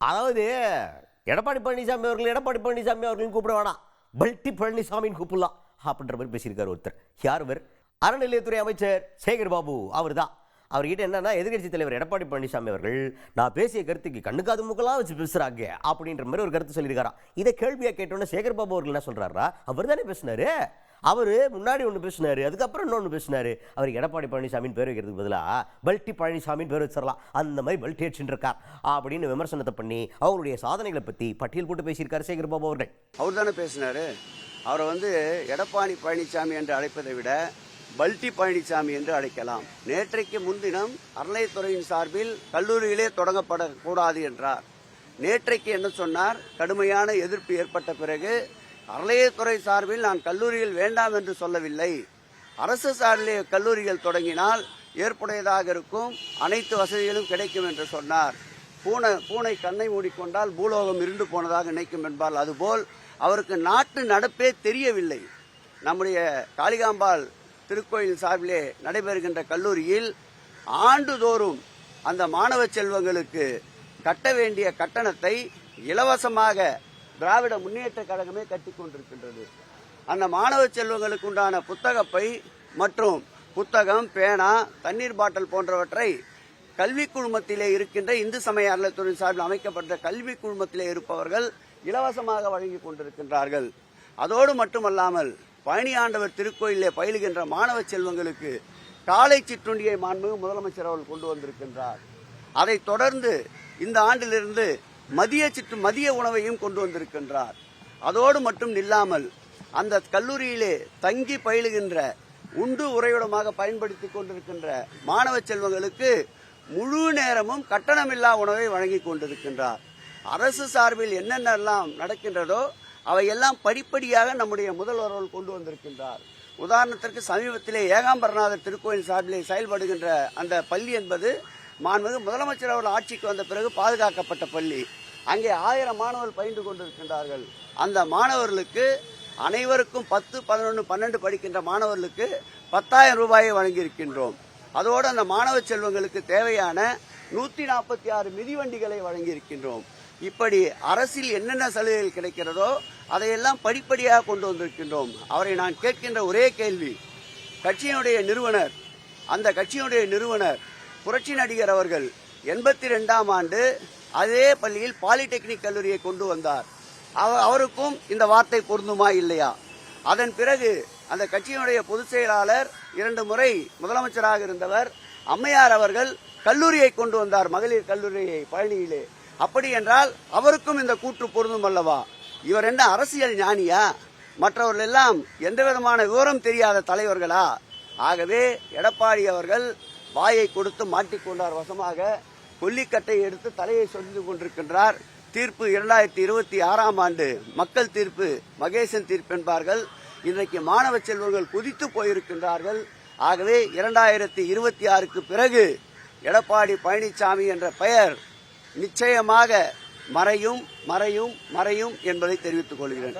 அதாவது எடப்பாடி பழனிசாமி அவர்களையும் கூப்பிட வேணாம், பல்டி பழனிசாமின்னு கூப்பிடலாம் அப்படின்ற மாதிரி பேசியிருக்காரு ஒருத்தர். யார் அவர்? அறநிலையத்துறை அமைச்சர் சேகர் பாபு. அவர் தான். அவர்கிட்ட என்னன்னா, எதிர்கட்சி தலைவர் எடப்பாடி பழனிசாமி அவர்கள் நான் பேசிய கருத்துக்கு கண்ணுக்காது மூக்கெல்லாம் வச்சு பேசுறாங்க அப்படின்ற மாதிரி ஒரு கருத்து சொல்லியிருக்காராம். இதை கேள்வியா கேட்டோன்னே சேகர் பாபு அவர்கள் என்ன சொல்றாரா, அவர் தானே பேசினாரு, அவர் முன்னாடி ஒன்று பேசினாரு, அதுக்கப்புறம் இன்னொன்று பேசினாரு. அவர் எடப்பாடி பழனிசாமின்னு பேர் வைக்கிறதுக்கு பதிலாக பல்டி பழனிசாமின்னு பேர் வச்சிடலாம், அந்த மாதிரி பல்டி அடிச்சுட்டு இருக்கார் அப்படின்னு விமர்சனத்தை பண்ணி அவங்களுடைய சாதனைகளை பற்றி பட்டியல் போட்டு பேசியிருக்காரு சேகர் பாபு அவர்கள். அவர் தானே பேசினாரு. அவரை எடப்பாடி பழனிசாமி என்று அழைப்பதை விட பல்டி பழனிசாமி என்று அழைக்கலாம். நேற்றைக்கு முன்தினம் அறநிலையத்துறையின் சார்பில் கல்லூரியிலே தொடங்கப்படக்கூடாது என்றார். நேற்றைக்கு என்ன சொன்னார்? கடுமையான எதிர்ப்பு ஏற்பட்ட பிறகு அறநிலையத்துறை சார்பில் நான் கல்லூரியில் வேண்டாம் என்று சொல்லவில்லை, அரசு சார்பிலே கல்லூரிகள் தொடங்கினால் ஏற்புடையதாக இருக்கும், அனைத்து வசதிகளும் கிடைக்கும் என்று சொன்னார். பூனை கண்ணை மூடிக்கொண்டால் பூலோகம் இருண்டு போனதாக நினைக்கும் என்பால் அதுபோல் அவருக்கு நாட்டு நடப்பே தெரியவில்லை. நம்முடைய காளிகாம்பாள் திருக்கோயில் சார்பிலே நடைபெறுகின்ற கல்லூரியில் ஆண்டுதோறும் அந்த மாணவ செல்வங்களுக்கு கட்ட வேண்டிய கட்டணத்தை இலவசமாக திராவிட முன்னேற்ற கழகமே கட்டி கொண்டிருக்கின்றது. அந்த மாணவ செல்வங்களுக்கு உண்டான புத்தகப்பை மற்றும் புத்தகம், பேனா, தண்ணீர் பாட்டில் போன்றவற்றை கல்வி குழுமத்திலே இருக்கின்ற இந்து சமய அறநிலையத்துறை சார்பில் அமைக்கப்பட்ட கல்வி குழுமத்திலே இருப்பவர்கள் இலவசமாக வழங்கி கொண்டிருக்கின்றார்கள். அதோடு மட்டுமல்லாமல் பழனி ஆண்டவர் திருக்கோயிலே பயிலுகின்ற மாணவ செல்வங்களுக்கு காலை சிற்றுண்டியை மாண்புமிகு முதலமைச்சர் அவர்கள் கொண்டு வந்திருக்கின்றார். அதை தொடர்ந்து இந்த ஆண்டிலிருந்து மதிய உணவையும் கொண்டு வந்திருக்கின்றார். அதோடு மட்டும் இல்லாமல் அந்த கல்லூரியிலே தங்கி பயிலுகின்ற உண்டு உறைவிடமாக பயன்படுத்தி கொண்டிருக்கின்ற மாணவ செல்வங்களுக்கு முழு நேரமும் கட்டணமில்லா உணவை வழங்கி கொண்டிருக்கின்றார். அரசு சார்பில் என்னென்னலாம் நடக்கின்றதோ அவையெல்லாம் படிப்படியாக நம்முடைய முதல்வர்கள் கொண்டு வந்திருக்கின்றார். உதாரணத்திற்கு சமீபத்திலே ஏகாம்பரநாதர் திருக்கோயில் சார்பிலே செயல்படுகின்ற அந்த பள்ளி என்பது மாண்புமிகு முதலமைச்சர் அவர்கள் ஆட்சிக்கு வந்த பிறகு பாதுகாக்கப்பட்ட பள்ளி. அங்கே 1000 மாணவர்கள் பயின்று கொண்டிருக்கின்றார்கள். அந்த மாணவர்களுக்கு அனைவருக்கும் 10, 11, 12 படிக்கின்ற மாணவர்களுக்கு 10,000 ரூபாயை வழங்கியிருக்கின்றோம். அதோடு அந்த மாணவ செல்வங்களுக்கு தேவையான 146 மிதிவண்டிகளை வழங்கியிருக்கின்றோம். இப்படி அரசில் என்னென்ன சலுகைகள் கிடைக்கிறதோ அதையெல்லாம் படிப்படியாக கொண்டு வந்திருக்கின்றோம். அவரை நான் கேட்கின்ற ஒரே கேள்வி, அந்த கட்சியினுடைய நிறுவனர் புரட்சி நடிகர் அவர்கள் 82ஆம் ஆண்டு அதே பள்ளியில் பாலிடெக்னிக் கல்லூரியை கொண்டு வந்தார். அவருக்கும் இந்த வார்த்தை பொருந்துமா இல்லையா? அதன் பிறகு அந்த கட்சியினுடைய பொதுச் செயலாளர் 2 முறை முதலமைச்சராக இருந்தவர் அம்மையார் அவர்கள் கல்லூரியை கொண்டு வந்தார், மகளிர் கல்லூரியை பழனியிலே. அப்படி என்றால் அவருக்கும் இந்த கூற்று பொருந்தும் அல்லவா? இவர் என்ன அரசியல் ஞானியா? மற்றவர்கள் எல்லாம் எந்த விதமான விவரம் தெரியாத தலைவர்களா? ஆகவே எடப்பாடி அவர்கள் வாயை கொடுத்து மாட்டிக்கொண்டார் வசமாக. கொல்லிக்கட்டை எடுத்து தலையை சொரிந்து கொண்டிருக்கின்றார். தீர்ப்பு 2026ஆம் ஆண்டு மக்கள் தீர்ப்பு, மகேசன் தீர்ப்பு என்பார்கள். இன்றைக்கு மாணவ செல்வங்கள் குதித்து போயிருக்கின்றார்கள். ஆகவே 2026க்கு பிறகு எடப்பாடி பழனிசாமி என்ற பெயர் நிச்சயமாக மறையும் என்பதை தெரிவித்துக் கொள்கிறேன்.